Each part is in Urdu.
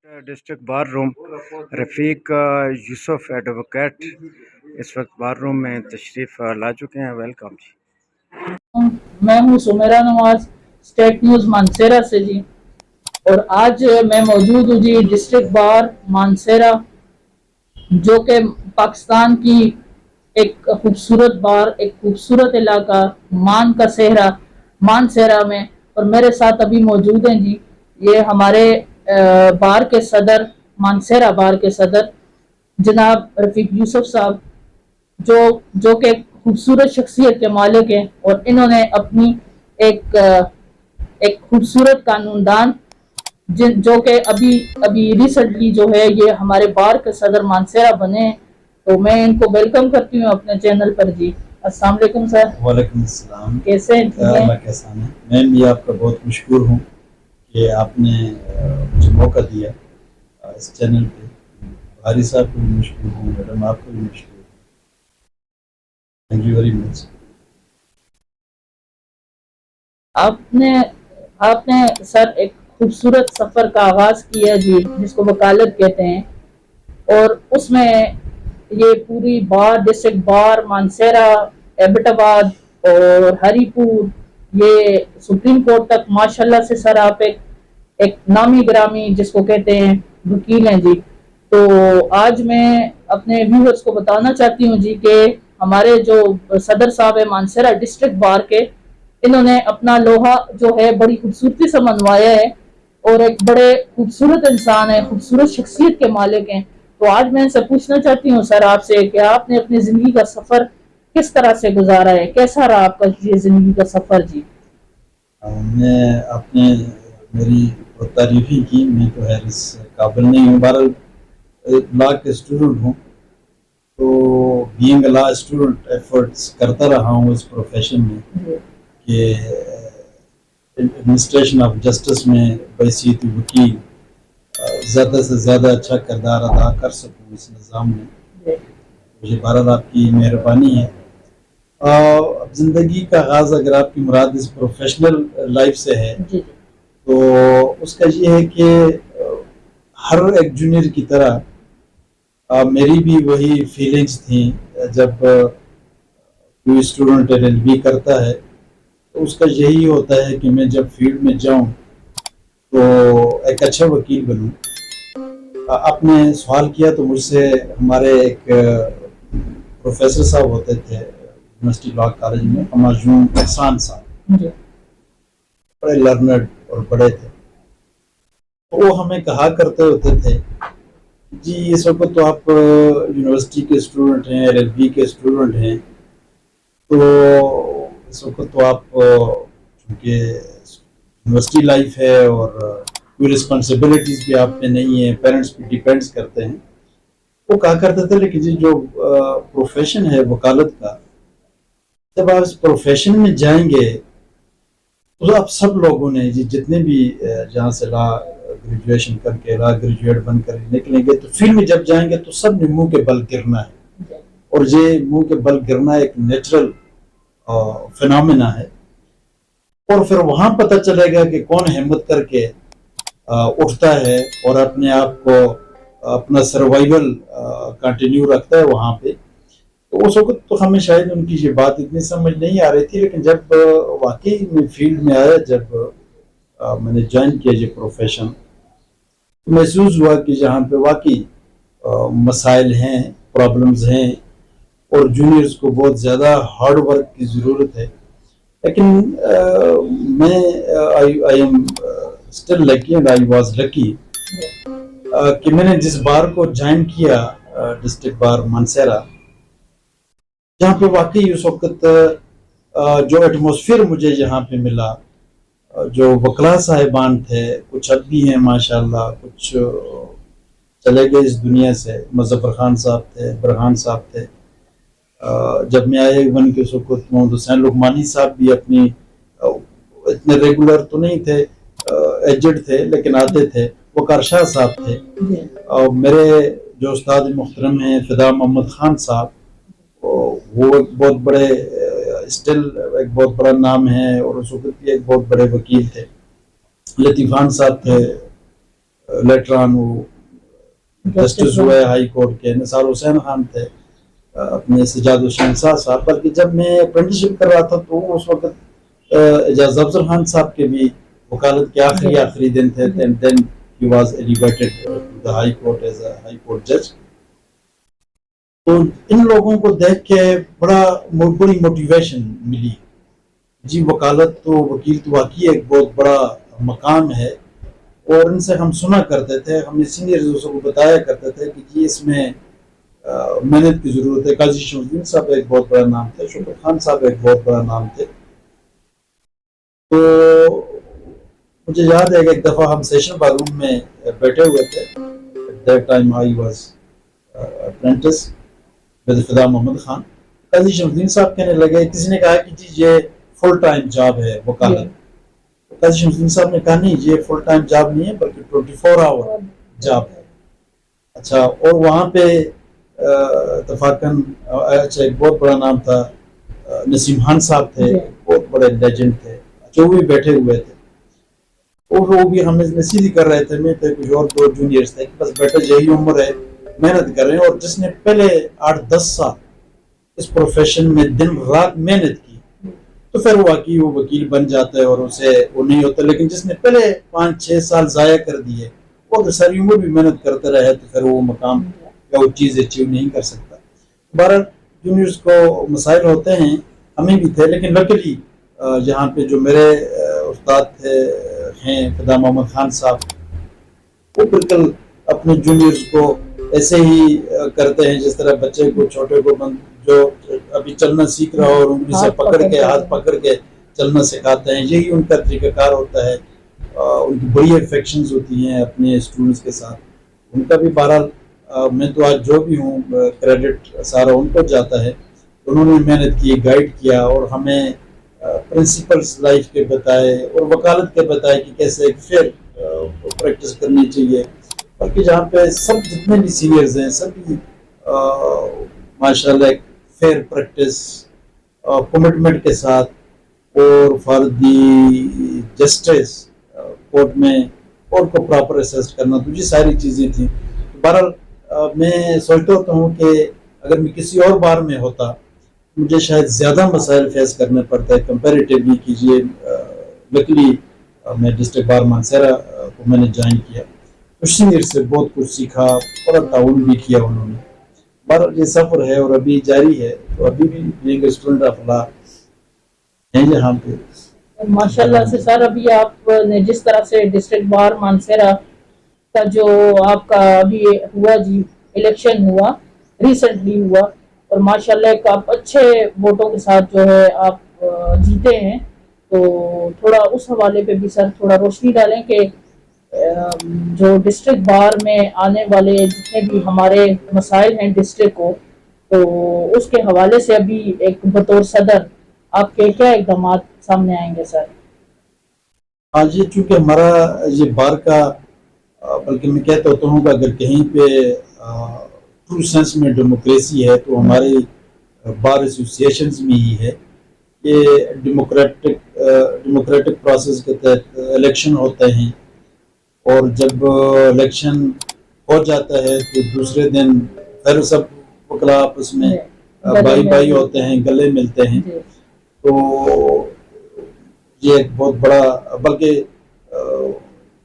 ڈسٹرکٹ بار روم رفیق یوسف ایڈوکیٹ اس وقت بار روم میں تشریف لا چکے ہیں. ویلکم جی. میں ہوں سمیرہ نواز اسٹیٹ نیوز مانسیرہ سے جی. اور آج میں موجود ہوں جی ڈسٹرکٹ بار مانسیرہ، جو کہ پاکستان کی ایک خوبصورت بار، ایک خوبصورت علاقہ مان کا صحرا مانسیرہ میں. اور میرے ساتھ ابھی موجود ہیں جی یہ ہمارے بار کے صدر، مانسیرہ بار کے صدر جناب رفیق یوسف صاحب، جو کہ خوبصورت شخصیت کے مالک ہیں. اور انہوں نے اپنی ایک خوبصورت قانون دان جو کہ ابھی ریسنٹلی جو ہے یہ ہمارے بار کے صدر مانسیرہ بنے ہیں. تو میں ان کو ویلکم کرتی ہوں اپنے چینل پر جی. السلام علیکم سر. وعلیکم السلام. کیسے اللہ کیسا ہے؟ میں بھی آپ کا بہت مشکور ہوں کہ آپ نے مجھے موقع دیا اس چینل پہ. بھاری صاحب کو بھی مشکور ہوں، میڈم آپ کو بھی مشکور ہوں. Thank you very much. آپ نے سر ایک خوبصورت سفر کا آغاز کیا جی، جس کو وکالت کہتے ہیں. اور اس میں یہ پوری بار ڈسٹرکٹ بار مانسیرہ، ایبٹ آباد اور ہری پور، یہ سپریم کورٹ تک ماشاءاللہ سے سر آپ ایک نامی گرامی جس کو کہتے ہیں وکیل ہیں جی. تو آج میں اپنے ویورز کو بتانا چاہتی ہوں جی کہ ہمارے جو صدر صاحب ہے مانسیرہ ڈسٹرکٹ بار کے، انہوں نے اپنا لوہا جو ہے بڑی خوبصورتی سے منوایا ہے اور ایک بڑے خوبصورت انسان ہے، خوبصورت شخصیت کے مالک ہیں. تو آج میں ان سے پوچھنا چاہتی ہوں سر آپ سے کہ آپ نے اپنی زندگی کا سفر کس طرح سے گزارا ہے، کیسا رہا آپ کا یہ زندگی کا سفر جی؟ میں آپ نے میری بہت تعریف ہی کی. میں تو خیر اس قابل نہیں ہوں. بہرحال لا کے اسٹوڈنٹ ہوں، تو being a law student efforts کرتا رہا ہوں اس پروفیشن میں کہ ایڈمنسٹریشن آف جسٹس میں بحیثیت وکیل زیادہ سے زیادہ اچھا کردار ادا کر سکوں اس نظام میں. مجھے بہرحال آپ کی مہربانی ہے. اب زندگی کا آغاز اگر آپ کی مراد اس پروفیشنل لائف سے ہے تو اس کا یہ ہے کہ ہر ایک جونیئر کی طرح میری بھی وہی فیلنگز تھیں جب کوئی اسٹوڈنٹ LLB کرتا ہے تو اس کا یہی ہوتا ہے کہ میں جب فیلڈ میں جاؤں تو ایک اچھا وکیل بنوں. آپ نے سوال کیا تو مجھ سے ہمارے ایک پروفیسر صاحب ہوتے تھے یونیورسٹی لا کالج میں، ہماجون احسان صاحب، بڑے لرنڈ اور بڑے تھے. وہ ہمیں کہا کرتے ہوتے تھے جی اس وقت تو آپ یونیورسٹی کے اسٹوڈنٹ ہیں، LLB کے اسٹوڈنٹ ہیں، تو اس وقت تو آپ چونکہ یونیورسٹی لائف ہے اور کوئی رسپانسبلٹیز بھی آپ پہ نہیں ہیں، پیرنٹس بھی ڈیپینڈس کرتے ہیں. وہ کہا کرتے تھے لیکن جی جو پروفیشن ہے وکالت کا، جب آپ اس پروفیشن میں جائیں گے تو آپ سب لوگوں نے جی جتنے بھی جہاں سے لا گریجویشن کر کے لا گریجویٹ بن کر نکلیں گے تو فیلڈ میں جب جائیں گے تو سب نے منہ کے بل گرنا ہے. اور یہ منہ کے بل گرنا ایک نیچرل فینومینا ہے. اور پھر وہاں پتہ چلے گا کہ کون ہمت کر کے اٹھتا ہے اور اپنے آپ کو اپنا سروائیول کنٹینیو رکھتا ہے وہاں پہ. تو اس وقت تو ہمیں شاید ان کی یہ بات اتنی سمجھ نہیں آ رہی تھی، لیکن جب واقعی میں فیلڈ میں آیا، جب میں نے جوائن کیا یہ پروفیشن، محسوس ہوا کہ جہاں پہ واقعی مسائل ہیں، پرابلمز ہیں اور جونیئرز کو بہت زیادہ ہارڈ ورک کی ضرورت ہے. لیکن میں I am still lucky and I was lucky کہ میں نے جس بار کو جوائن کیا ڈسٹرکٹ بار مانسیرہ، جہاں پہ واقعی اس وقت جو ایٹماسفیئر مجھے یہاں پہ ملا، جو وکلاء صاحبان تھے، کچھ اب بھی ہیں ماشاءاللہ، کچھ چلے گئے اس دنیا سے. مظفر خان صاحب تھے، برہان صاحب تھے. جب میں آئے ایون کے اس وقت محمد حسین لقمانی صاحب بھی اپنی اتنے ریگولر تو نہیں تھے، ایجڈ تھے لیکن آتے تھے. وقار شاہ صاحب تھے. اور میرے جو استاد محترم ہیں فدا محمد خان صاحب، وہ ایک بہت بڑے اسٹل ایک بہت بڑا نام ہے اور اس وقت بھی ایک بہت بڑے وکیل تھے. لطیف خان صاحب تھے، لیٹر آن وہ جسٹس ہوئے ہائی کورٹ کے، نثار حسین خان تھے، اپنے سجاد حسین صاحب، بلکہ جب میں اپرینٹسشپ کر رہا تھا تو اس وقت اعجاز افضل خان صاحب کے بھی وکالت کے آخری دن تھے. then he was elevated to the high court as a high court judge. تو ان لوگوں کو دیکھ کے بڑی موٹیویشن ملی. جی وکالت تو وکیل تو واقعی ایک بہت بڑا مقام ہے، اور ان سے ہم سنا کرتے تھے، ہم سینئرز کو بتایا کرتے تھے کہ جی اس میں محنت کی ضرورت ہے. قاضی شمس الدین صاحب ایک بہت بڑا نام تھے، شوکت خان صاحب ایک بہت بڑا نام تھے. تو مجھے یاد ہے کہ ایک دفعہ ہم سیشن بار روم میں بیٹھے ہوئے تھے. At that time I was apprentice with فدا محمد خان. قاضی شمس الدین صاحب کہنے لگے، کسی نے کہا کہ جی یہ فل ٹائم جاب ہے وکالت. قاضی شمس الدین صاحب نے کہا نہیں، یہ فل ٹائم جاب نہیں ہے بلکہ 24 آور جاب ہے. اچھا، اور وہاں پہ اتفاقاً اچھا ایک بہت بڑا نام تھا، نسیم خان صاحب تھے، بہت بڑے لیجنڈ تھے، جو بھی بیٹھے ہوئے تھے، اور وہ بھی ہمیں نصیحت کر رہے تھے. میں تھے، کچھ اور دو جونیئرز تھے کہ بس بیٹا یہی عمر ہے، محنت کر رہے ہیں. اور جس نے پہلے 8-10 سال اس پروفیشن میں دن رات محنت کی تو پھر واقعی وہ وکیل بن جاتا ہے اور اسے وہ نہیں ہوتا. لیکن جس نے پہلے 5-6 سال ضائع کر دیے، وہ اگر ساری عمر بھی محنت کرتے رہے تو پھر وہ مقام یا وہ چیز اچیو نہیں کر سکتا. بہرحال جونیئرز کو مسائل ہوتے ہیں، ہمیں بھی تھے، لیکن لکیلی یہاں پہ جو میرے استاد ہیں فدا محمد خان صاحب، وہ بالکل اپنے جونیئرز کو ایسے ہی کرتے ہیں جس طرح بچے کو، چھوٹے کو جو ابھی چلنا سیکھ رہا ہو اور انگلی سے پکڑ کے، ہاتھ پکڑ کے چلنا سکھاتے ہیں. یہی ان کا طریقہ کار ہوتا ہے. ان کی بڑی افیکشنز ہوتی ہیں اپنے اسٹوڈنٹس کے ساتھ. ان کا بھی بہرحال میں تو آج جو بھی ہوں کریڈٹ سارا ان کو جاتا ہے. انہوں نے محنت کی، گائیڈ کیا، اور ہمیں پرنسپلز لائف کے بتائے اور وکالت کے بتائے کہ کیسے ایک فیئر پریکٹس کرنی چاہیے. بلکہ جہاں پہ سب جتنے بھی سینئرز ہیں سبھی ماشاءاللہ ایک فیئر پریکٹس کمٹمنٹ کے ساتھ اور فار دی جسٹس کورٹ میں اور کو پراپر اسسٹ کرنا، تو یہ ساری چیزیں تھیں. بہرحال میں سوچتا ہوتا ہوں کہ اگر میں کسی اور بار میں ہوتا مجھے شاید زیادہ مسائل فیس کرنے پڑتا ہے کمپیریٹیولی. کیجیے لکلی میں ڈسٹرکٹ بار مانسیرا کو میں نے جوائن کیا، کچھ سینئر سے بہت کچھ سیکھا، بڑا تعاون بھی کیا انہوں نے. بہرحال یہ سفر ہے اور ابھی جاری ہے، تو ابھی بھی بینگ اسٹوڈنٹ آف لا ہیں یہاں پہ. ماشاءاللہ سے سر، ابھی آپ نے جس طرح سے ڈسٹرکٹ بار مانسیرا کا جو آپ کا ابھی ہوا جی الیکشن ہوا، ریسنٹلی ہوا، اور ماشاءاللہ ایک آپ اچھے ووٹوں کے ساتھ جو ہے آپ جیتے ہیں، تو تھوڑا اس حوالے پہ بھی سر تھوڑا روشنی ڈالیں کہ جو ڈسٹرکٹ بار میں آنے والے جتنے بھی ہمارے مسائل ہیں ڈسٹرکٹ کو، تو اس کے حوالے سے ابھی ایک بطور صدر آپ کے کیا اقدامات سامنے آئیں گے سر؟ ہاں جی، چونکہ ہمارا یہ بار کا، بلکہ میں کہتا ہوتا ہوں کہ اگر کہیں پہ ٹرو سینس میں ڈیموکریسی ہے تو ہمارے بار ایسوسیشنز میں ہی ہے. کہ ڈیموکریٹک پروسیس کے تحت الیکشن ہوتے ہیں، اور جب الیکشن ہو جاتا ہے تو دوسرے دن پھر سب وکلا آپس میں بھائی ہوتے ہیں، گلے ملتے ہیں. تو یہ ایک بہت بڑا، بلکہ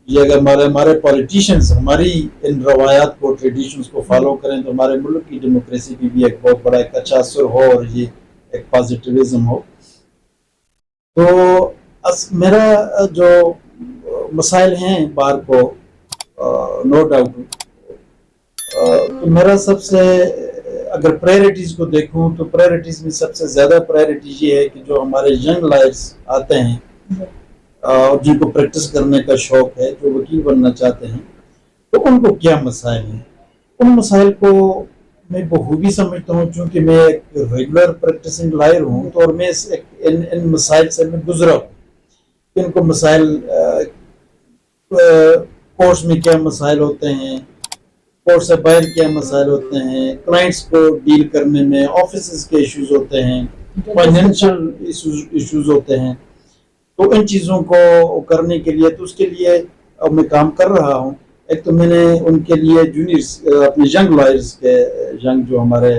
یہ اگر ہمارے پولیٹیشنز ہماری ان روایات کو، ٹریڈیشنز کو فالو کریں تو ہمارے ملک کی ڈیموکریسی کی بھی ایک بہت بڑا ایک اچھا اثر ہو اور یہ ایک پازیٹیوزم ہو. تو میرا جو مسائل ہیں بار کو، نو ڈاؤٹ، تو میرا سب سے اگر پرائرٹیز کو دیکھوں تو پرائرٹیز میں سب سے زیادہ پرائرٹی یہ ہے کہ جو ہمارے ینگ لائرز آتے ہیں اور جن کو پریکٹس کرنے کا شوق ہے، جو وکیل بننا چاہتے ہیں، تو ان کو کیا مسائل ہیں. ان مسائل کو میں بخوبی سمجھتا ہوں، چونکہ میں ایک ریگولر پریکٹسنگ لائر ہوں، تو اور میں ان مسائل سے میں گزرا ہوں. ان کو مسائل کورس میں کیا مسائل ہوتے ہیں، کورس سے باہر کیا مسائل ہوتے ہیں، کلائنٹس کو ڈیل کرنے میں آفیسز کے ایشوز ہوتے ہیں، فائنینشیل ایشوز ہوتے ہیں. تو ان چیزوں کو کرنے کے لیے، تو اس کے لیے میں کام کر رہا ہوں. ایک تو میں نے ان کے لیے جونیئرس اپنے ینگ لائرز کے ینگ جو ہمارے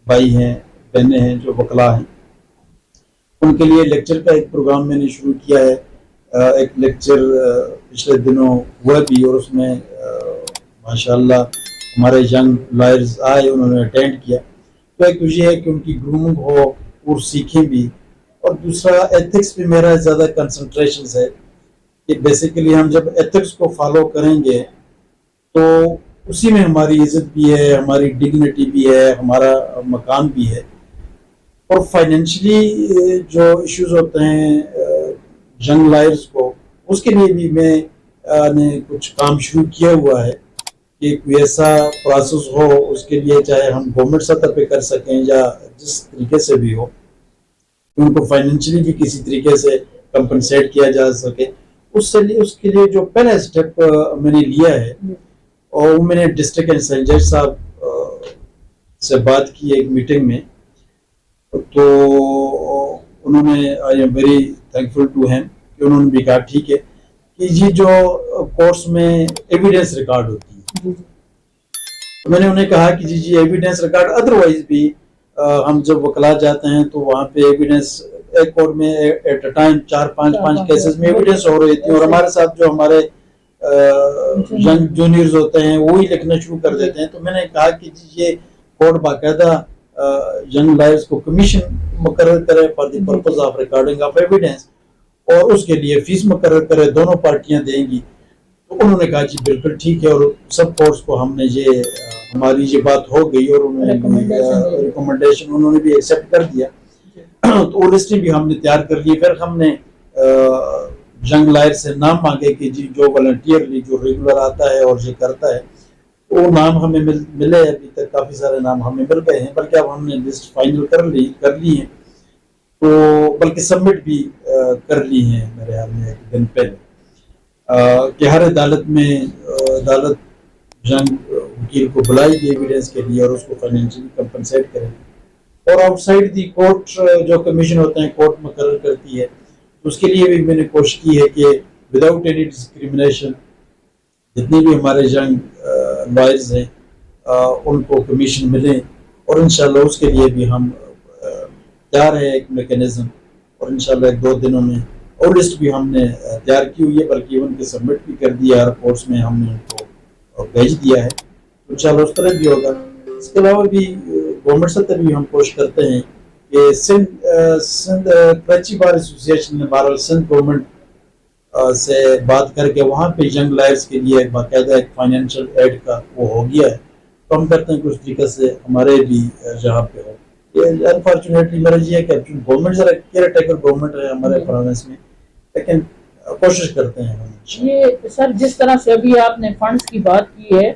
بھائی ہیں بہنیں ہیں جو وکلا ہیں ان کے لیے لیکچر کا ایک پروگرام میں نے شروع کیا ہے. ایک لیکچر پچھلے دنوں ہوا بھی اور اس میں ماشاءاللہ ہمارے ینگ لائرز آئے, انہوں نے اٹینڈ کیا. تو ایک تو یہ ہے کہ ان کی گرومنگ ہو اور سیکھیں بھی, اور دوسرا ایتھکس پہ میرا زیادہ کنسنٹریشن ہے کہ بیسیکلی ہم جب ایتھکس کو فالو کریں گے تو اسی میں ہماری عزت بھی ہے, ہماری ڈگنیٹی بھی ہے, ہمارا مقام بھی ہے. اور فائنینشلی جو ایشوز ہوتے ہیں ینگ لائرز کو, اس کے لیے بھی میں نے کچھ کام شروع کیا ہوا ہے کہ کوئی ایسا پروسیس ہو اس کے لیے, چاہے ہم گورنمنٹ سطح پہ کر سکیں یا جس طریقے سے بھی ہو, ان کو فائنینشلی بھی کسی طریقے سے کمپنسیٹ کیا جا سکے. اس کے لیے جو پہلا اسٹیپ میں نے لیا ہے اور میں نے ڈسٹرکٹ اینڈ جج صاحب سے بات کی ایک میٹنگ میں, تو انہوں نے I am very thankful to him کہ انہوں نے بھی کہا ٹھیک ہے کہ یہ جو کورس میں ایویڈنس ریکارڈ ہوتی ہے, میں نے انہیں کہا کہ جی ایویڈنس ریکارڈ ادروائز بھی ہم جب وکلا جاتے ہیں تو وہاں پہ ایویڈنس ایک کورٹ میں ایٹ اے ٹائم 4-5 کیسز میں ایویڈنس ہو رہی تھی, اور ہمارے ساتھ جو ہمارے ینگ جونیئرز ہوتے ہیں وہی لکھنا شروع کر دیتے ہیں. تو میں نے کہا کہ جی یہ کورٹ باقاعدہ ینگ لائرز کو کمیشن مقرر کرے for the purpose of recording of evidence, اور اس کے لیے فیس مقرر کرے, دونوں پارٹیاں دیں گی. تو انہوں نے کہا جی بالکل ٹھیک ہے, اور سب کورٹس کو ہم نے یہ ہماری یہ بات ہو گئی اور انہوں نے ریکمنڈیشن انہوں نے بھی ایکسیپٹ کر دیا. تو وہ لسٹیں بھی ہم نے تیار کر لی. پھر ہم نے ینگ لائر سے نام مانگے کہ جی جو والنٹیئرلی جو ریگولر آتا ہے اور یہ کرتا ہے, وہ نام ہمیں ملے. ابھی تک کافی سارے نام ہمیں مل گئے ہیں, بلکہ اب ہم نے لسٹ فائنل کر لی ہیں, تو بلکہ سبمٹ بھی کر لی ہیں میرے خیال میں ایک دن پہلے, کہ ہر عدالت میں عدالت ینگ وکیل کو بلائے گی ایویڈنس کے لیے اور اس کو فائنینشلی کمپنسیٹ کرے گی. اور آؤٹ سائڈ دی کورٹ جو کمیشن ہوتے ہیں کورٹ مقرر کرتی ہے, اس کے لیے بھی میں نے کوشش کی ہے کہ وداؤٹ اینی ڈسکریمنیشن جتنے بھی ہمارے ینگ لائرز ہیں ان کو کمیشن ملیں, اور انشاءاللہ اس کے لیے بھی ہم تیار ہے ایک میکینزم, اور انشاءاللہ 1-2 دنوں میں اور لسٹ بھی ہم نے تیار کی ہوئی ہے, بلکہ ان کے سبمٹ بھی کر دیا, رپورٹس میں ہم نے ان کو بھیج دیا ہے. انشاءاللہ اس طرح بھی ہوگا. اس کے علاوہ بھی گورنمنٹ سطح بھی ہم کوشش کرتے ہیں کہ سندھ کراچی بار ایسوسیشن نے بہرحال سندھ گورنمنٹ سے بات کر کے وہاں پہ ینگ لائرز کے لیے باقاعدہ ایک فائنینشیل ایڈ کا وہ ہو گیا ہے. تو ہم کرتے ہیں کہ اس طریقے سے ہمارے بھی جہاں پہ ہو. یہ انفارچونیٹلی میرا یہ ہے کہ گورنمنٹ ذرا کیئر ٹیکر گورنمنٹ ہے ہمارے پروونس میں, لیکن کوشش کرتے ہیں. یہ سر جس طرح سے ابھی آپ نے فنڈز کی بات کی ہے,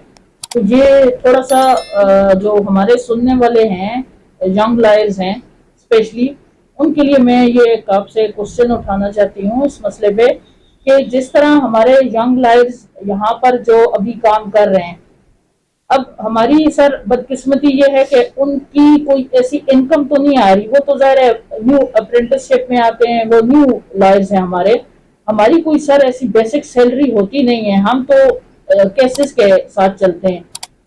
تو یہ تھوڑا سا جو ہمارے سننے والے ہیں ینگ لائرز ہیں اسپیشلی, ان کے لیے میں یہ ایک آپ سے کوشچن اٹھانا چاہتی ہوں اس مسئلے پہ کہ جس طرح ہمارے ینگ لائرز یہاں پر جو ابھی کام کر رہے ہیں, اب ہماری سر بدقسمتی یہ ہے کہ ان کی کوئی ایسی انکم تو نہیں آ رہی. وہ تو ظاہر ہے نیو اپرینٹس شپ میں آتے ہیں, وہ نیو لائرز ہیں ہمارے, ہماری کوئی سر ایسی بیسک سیلری ہوتی نہیں ہے, ہم تو کیسز کے ساتھ چلتے ہیں.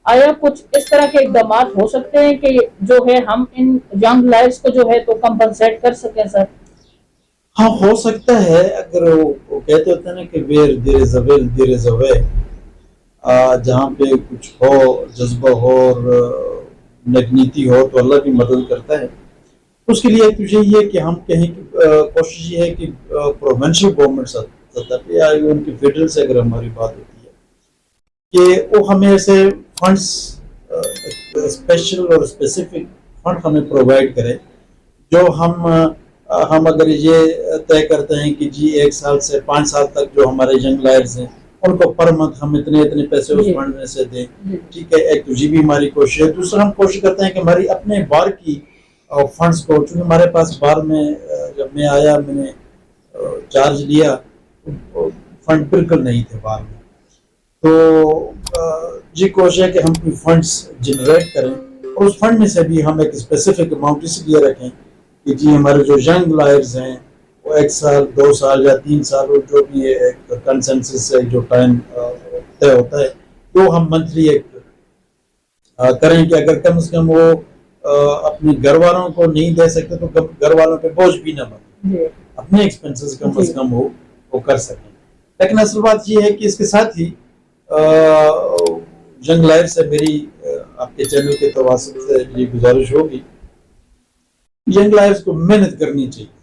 آیا کچھ اس طرح کے اقدامات ہو سکتے ہیں کہ جو ہے ہم ان ینگ لائرز کو جو ہے تو کمپنسیٹ کر سکیں سر؟ ہاں ہو سکتا ہے. اگر وہ کہتے ہوتے ہیں نا کہ ویئر دیر از اے ول دیر از اے وے, جہاں پہ کچھ ہو جذبہ ہو اور نیک ہو تو اللہ بھی مدد کرتا ہے. اس کے لیے تو یہی ہے کہ ہم کہیں کوشش یہ ہے کہ پروونشل گورنمنٹ سطح پہ یا ان کی فیڈرل سے اگر ہماری بات ہوتی ہے کہ وہ ہمیں ایسے فنڈس اسپیشل اور اسپیسیفک فنڈ ہمیں پرووائڈ کرے, جو ہم اگر یہ طے کرتے ہیں کہ جی 1 سال سے 5 سال تک جو ہمارے ینگ لائرز ہیں ان کو پر منتھ ہم اتنے پیسے اس فنڈ میں سے دیں. ٹھیک ہے, ایک تو یہ بھی ہماری کوشش ہے. دوسرا ہم کوشش کرتے ہیں کہ ہماری اپنے بار کی فنڈس کو, چونکہ ہمارے پاس بار میں جب میں آیا میں نے چارج لیا فنڈ بالکل نہیں تھے بار میں, تو یہ کوشش ہے کہ ہم کوئی فنڈس جنریٹ کریں اور اس فنڈ میں سے بھی ہم ایک اسپیسیفک اماؤنٹ اس لیے رکھیں کہ جی ہمارے جو ینگ لائرز ہیں وہ 1 سال 2 سال یا 3 سال جو بھی ایک کنسنسس سے جو ٹائم طے ہوتا ہے تو ہم منتھلی ایک کریں کہ اگر کم از کم وہ اپنے گھر والوں کو نہیں دے سکتے تو گھر والوں پہ بوجھ بھی نہ بنے, اپنے ایکسپنسز کم از کم وہ کر سکیں. لیکن اصل بات یہ ہے کہ اس کے ساتھ ہی ینگ لائر سے میری آپ کے چینل کے تواسط سے یہ گزارش ہوگی, ینگ لائرز کو محنت کرنی چاہیے.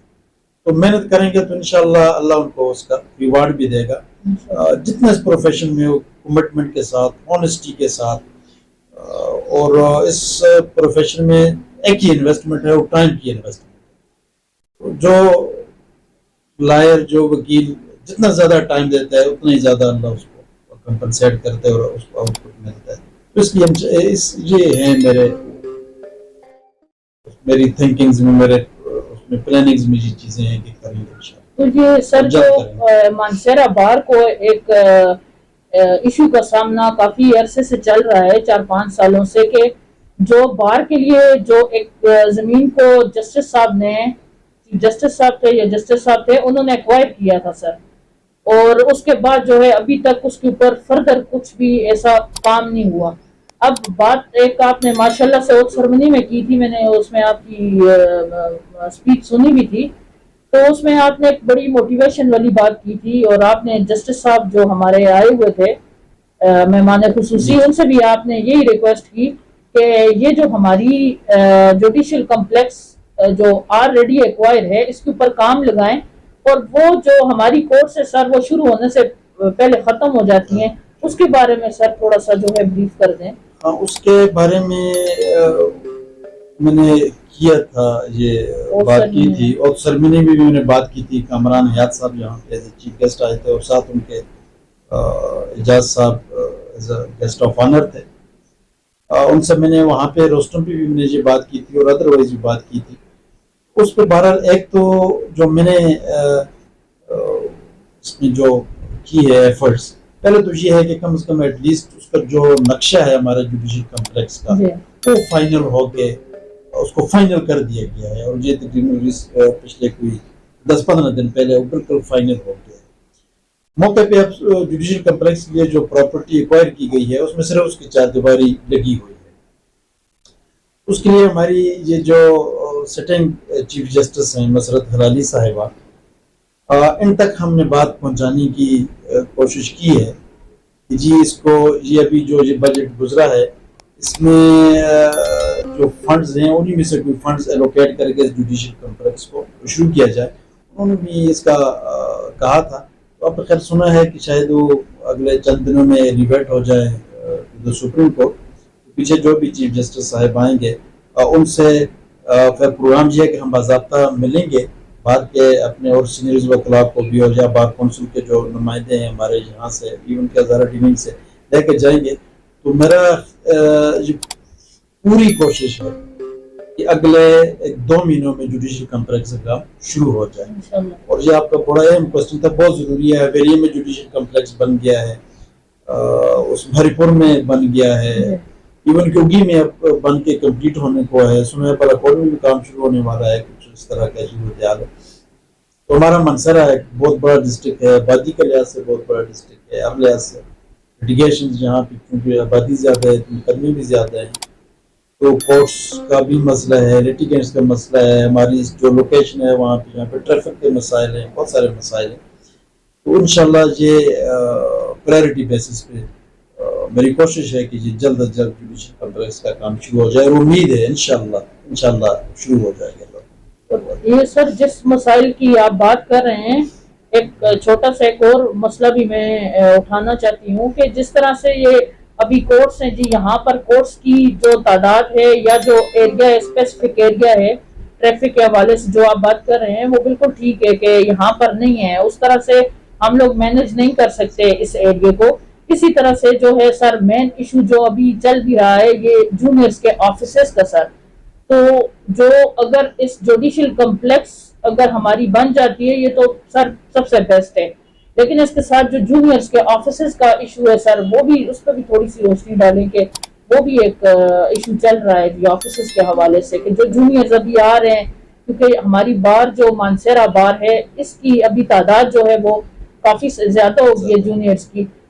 تو محنت کریں گے تو انشاءاللہ اللہ ان کو اس کا ریوارڈ بھی دے گا. جتنا اس پروفیشن میں ہو کمٹمنٹ کے ساتھ, آنیسٹی کے ساتھ, اور اس پروفیشن میں ایک ہی انویسٹمنٹ ہے, وہ ٹائم کی انویسٹمنٹ. جو لائر, جو وکیل جتنا زیادہ ٹائم دیتا ہے اتنا ہی زیادہ اللہ اس کو کمپنسیٹ کرتے ہیں اور اس کو آؤٹ پٹ ملتا ہے. تو اس لیے یہ ہیں میری تھنکنگز میں, میرے پلاننگز میں یہ چیزیں ہیں کہ کریں گے. تو یہ سر جو مانسہرہ بار کو ایک ایشو کا سامنا کافی عرصے سے چل رہا ہے, 4-5 سالوں سے, کہ جو بار کے لیے جو ایک زمین کو جسٹس صاحب نے, جسٹس صاحب تھے یا جسٹس صاحب تھے, انہوں نے ایکوائر کیا تھا سر, اور اس کے بعد جو ہے ابھی تک اس کے اوپر فردر کچھ بھی ایسا کام نہیں ہوا. اب بات ایک آپ نے ماشاءاللہ سے اوتھ سرمنی میں کی تھی, میں نے اس میں آپ کی اسپیچ سنی بھی تھی, تو اس میں آپ نے ایک بڑی موٹیویشن والی بات کی تھی, اور آپ نے جسٹس صاحب جو ہمارے آئے ہوئے تھے مہمان خصوصی, ان سے بھی آپ نے یہی ریکویسٹ کی کہ یہ جو ہماری جوڈیشل کمپلیکس جو آلریڈی ایکوائر ہے اس کے اوپر کام لگائیں, اور وہ جو ہماری کورس ہے سر وہ شروع ہونے سے پہلے ختم ہو جاتی ہیں, اس کے بارے میں سر تھوڑا سا جو ہے بریف کر دیں. اس کے بارے میں نے کیا تھا, یہ بات کی تھی, اور سرمنی میں بھی میں نے بات کی تھی. کامران حیات صاحب یہاں پہ ایز اے چیف گیسٹ آئے تھے, اور ساتھ ان کے اعجاز صاحب as a guest of honour تھے. ان سے میں نے وہاں پہ روسٹم پہ بھی میں نے یہ بات کی تھی, اور ادروائز بھی بات کی تھی. اس پہ بہرحال ایک تو جو میں نے اس میں جو کی ہے ایفرٹس, پہلے تو یہ ہے کہ کم از کم ایٹ لیسٹ اس کا جو نقشہ ہے ہمارے جوڈیشل کمپلیکس کا وہ فائنل ہو کے اس کو فائنل کر دیا گیا ہے, اور یہ تقریباً پچھلے کوئی 10-15 دن پہلے وہ بالکل فائنل ہو گیا ہے. موقع پہ اب جوڈیشل کمپلیکس کے لیے جو پراپرٹی ایکوائر کی گئی ہے اس میں صرف اس کی چہاردیواری لگی ہوئی ہے. اس کے لیے ہماری یہ جو سٹنگ چیف جسٹس ہیں مسرت ہلالی صاحبہ, ان تک ہم نے بات پہنچانے کی کوشش کی ہے کہ جی اس کو یہ ابھی جو یہ بجٹ گزرا ہے اس میں جو فنڈز ہیں انہی میں سے کوئی فنڈز ایلوکیٹ کر کے جوڈیشل کمپلیکس کو شروع کیا جائے. انہوں نے بھی اس کا کہا تھا, تو اب خیر سنا ہے کہ شاید وہ اگلے چند دنوں میں ریویٹ ہو جائے ٹو سپریم کورٹ. پیچھے جو بھی چیف جسٹس صاحب آئیں گے ان سے پھر پروگرام یہ ہے کہ ہم باضابطہ ملیں گے بار کے اپنے اور سینئرز وکلاء کو بھی, اور یا بار کونسل کے جو نمائندے ہیں ہمارے یہاں سے ایون کے ہزارہ ڈیوننگ سے لے کے جائیں گے. تو میرا یہ پوری کوشش ہے کہ اگلے 2 مہینوں میں جوڈیشل کمپلیکس کا کام شروع ہو جائے. اور یہ آپ کا بڑا اہم کوشچن تھا, بہت ضروری ہے. ویری میں جوڈیشل کمپلیکس بن گیا ہے, اس ہری پور میں بن گیا ہے, ایون کیوگی میں اب بن کے کمپلیٹ ہونے کو ہے. سنیا پر اکوڑ میں بھی کام شروع ہونے والا ہے, کچھ اس طرح کا صورتحال ہے. تو ہمارا منصرہ ایک بہت بڑا ڈسٹرکٹ ہے, آبادی کے لحاظ سے بہت بڑا ڈسٹرکٹ ہے, ہر لحاظ سے لٹیگیشن جہاں پہ کیونکہ آبادی زیادہ ہے مقدمے بھی زیادہ ہیں, تو کورٹس کا بھی مسئلہ ہے, لٹیگینٹس کا مسئلہ ہے. ہماری جو لوکیشن ہے وہاں پہ یہاں پہ ٹریفک کے مسائل ہیں, بہت سارے مسائل ہیں. تو انشاءاللہ یہ پرائرٹی بیسس پہ میری کوشش ہے کہ یہ جلد از جلد جوڈیشل کمپلیکس کا کام شروع ہو جائے, اور امید ہے انشاءاللہ شروع ہو جائے گا. یہ سر جس مسائل کی آپ بات کر رہے ہیں, ایک چھوٹا سا ایک اور مسئلہ بھی میں اٹھانا چاہتی ہوں کہ جس طرح سے یہ ابھی کورٹس ہیں, جی یہاں پر کورٹس کی جو تعداد ہے یا جو ایریا اسپیسیفک ایریا ہے ٹریفک کے حوالے سے جو آپ بات کر رہے ہیں وہ بالکل ٹھیک ہے کہ یہاں پر نہیں ہے, اس طرح سے ہم لوگ مینج نہیں کر سکتے اس ایریا کو. اسی طرح سے جو ہے سر مین ایشو جو ابھی چل بھی رہا ہے یہ جونیئرز کے آفیسز کا سر, تو جو اگر اس جوڈیشل کمپلیکس اگر ہماری بن جاتی ہے یہ تو سر سب سے بیسٹ ہے, لیکن اس کے ساتھ جو جونیئرز کے آفیسز کا ایشو ہے سر وہ بھی اس پہ بھی تھوڑی سی روشنی ڈالیں کہ وہ بھی ایک ایشو چل رہا ہے جی آفیسز کے حوالے سے, کہ جو جونیئرز ابھی آ رہے ہیں کیونکہ ہماری بار جو مانسہرہ بار ہے اس کی ابھی تعداد جو ہے وہ کافی زیادہ ہوگی ہے جونیئرز کی,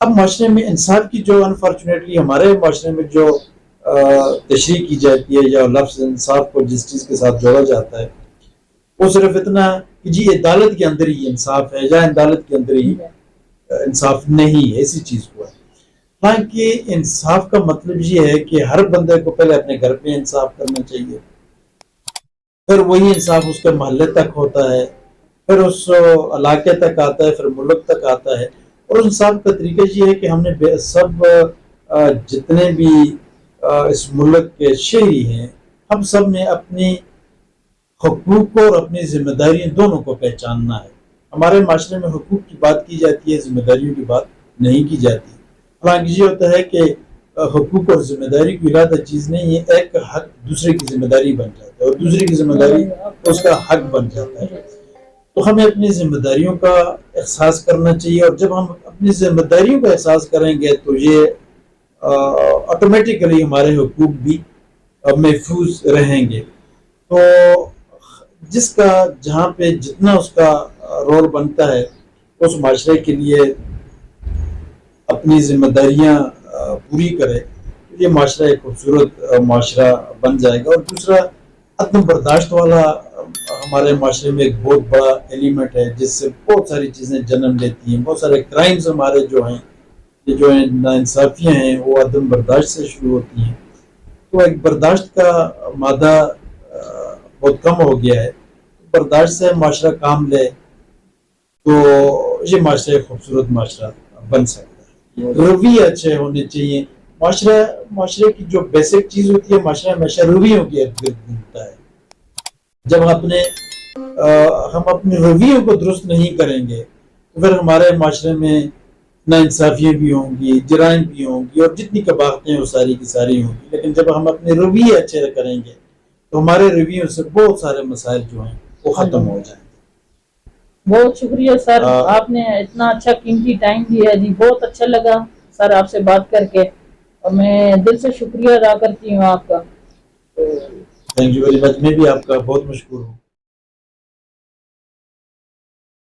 اب معاشرے میں انصاف کی جو انفارچونیٹلی ہمارے معاشرے میں جو تشریح کی جاتی ہے یا لفظ انصاف کو جس چیز کے ساتھ جوڑا جاتا ہے وہ صرف اتنا کہ جی عدالت کے اندر ہی انصاف ہے یا عدالت کے اندر ہی انصاف نہیں ہے، اسی چیز کو ہے. حالانکہ انصاف کا مطلب یہ ہے کہ ہر بندے کو پہلے اپنے گھر پہ انصاف کرنا چاہیے، پھر وہی انصاف اس کے محلے تک ہوتا ہے، پھر اس علاقے تک آتا ہے، پھر ملک تک آتا ہے. اور انصاف کا طریقہ یہ ہے کہ ہم نے سب جتنے بھی اس ملک کے شہری ہیں ہم سب نے اپنی حقوق کو اور اپنی ذمہ داریاں دونوں کو پہچاننا ہے. ہمارے معاشرے میں حقوق کی بات کی جاتی ہے، ذمہ داریوں کی بات نہیں کی جاتی. حالانکہ یہ ہوتا ہے کہ حقوق اور ذمہ داری کی علیحدہ چیز نہیں ہے، ایک حق دوسرے کی ذمہ داری بن جاتا ہے اور دوسرے کی ذمہ داری اس کا حق بن جاتا ہے. تو ہمیں اپنی ذمہ داریوں کا احساس کرنا چاہیے، اور جب ہم اپنی ذمہ داریوں کا احساس کریں گے تو یہ آٹومیٹیکلی ہمارے حقوق بھی محفوظ رہیں گے. تو جس کا جہاں پہ جتنا اس کا رول بنتا ہے اس معاشرے کے لیے اپنی ذمہ داریاں پوری کرے تو یہ معاشرہ ایک خوبصورت معاشرہ بن جائے گا. اور دوسرا عدم برداشت والا ہمارے معاشرے میں ایک بہت بڑا ایلیمنٹ ہے جس سے بہت ساری چیزیں جنم لیتی ہیں. بہت سارے کرائمز ہمارے جو ہیں یہ جو ناانصافیاں ہیں وہ عدم برداشت سے شروع ہوتی ہیں. تو ایک برداشت کا مادہ بہت کم ہو گیا ہے. برداشت سے معاشرہ کام لے تو یہ معاشرہ ایک خوبصورت معاشرہ بن سکتا ہے. رویے اچھے ہونے چاہیے. معاشرے کی جو بیسک چیز ہوتی ہے معاشرہ ہمیشہ رویوں کے ارد گرد گھومتا ہے. جب ہم اپنے رویوں کو درست نہیں کریں گے تو پھر ہمارے معاشرے میں ناانصافیاں بھی ہوں گی، جرائم بھی ہوں گی، اور جتنی کباہتیں ہیں وہ ساری کی ساری ہوں گی. لیکن جب ہم اپنے رویے اچھے کریں گے تو ہمارے رویوں سے بہت سارے مسائل جو ہیں وہ ختم ہو جائیں گے. بہت شکریہ سر، آپ نے اتنا اچھا قیمتی ٹائم دیا جی. بہت اچھا لگا سر آپ سے بات کر کے، اور میں دل سے شکریہ ادا کرتی ہوں آپ کا. Thank you very much. میں بھی آپ کا بہت مشکور ہوں.